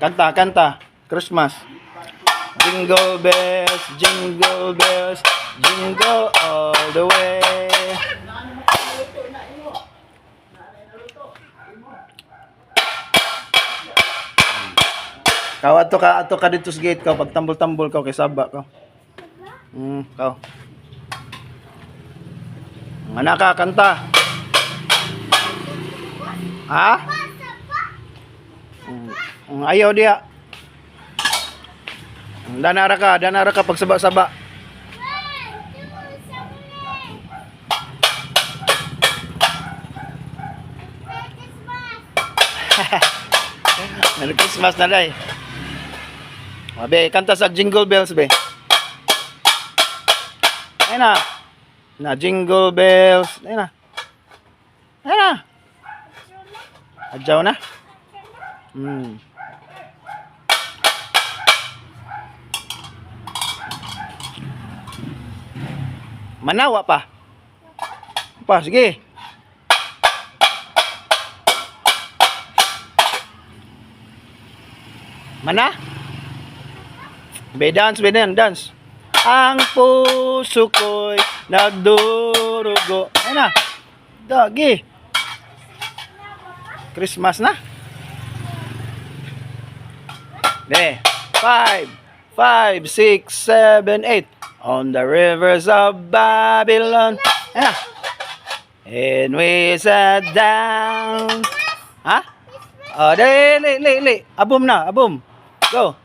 Kanta, kanta. Christmas. Jingle bells, jingle all the way. Kau ato ka dito sa gate kau pag tambol-tambol kau kay saba kau. Kau. Mana ka kanta? Ha? Ayaw dia. Danara ka pag saba-saba. Merry Christmas na day. Be, kanta sa Jingle Bells be. Ayun na. Na Jingle Bells. Ayun na. Ayun na. Adyaw na. Manawa pa. Pa, sige. Mana? Be dance. Ang puso ko'y nagdurugo. Ayun na. Dagi. Christmas na. Be. 5, 6, 7, 8. On the rivers of Babylon. Ayun na. And we sat down. Ha? Oh, dali. Abom na, abom. Go.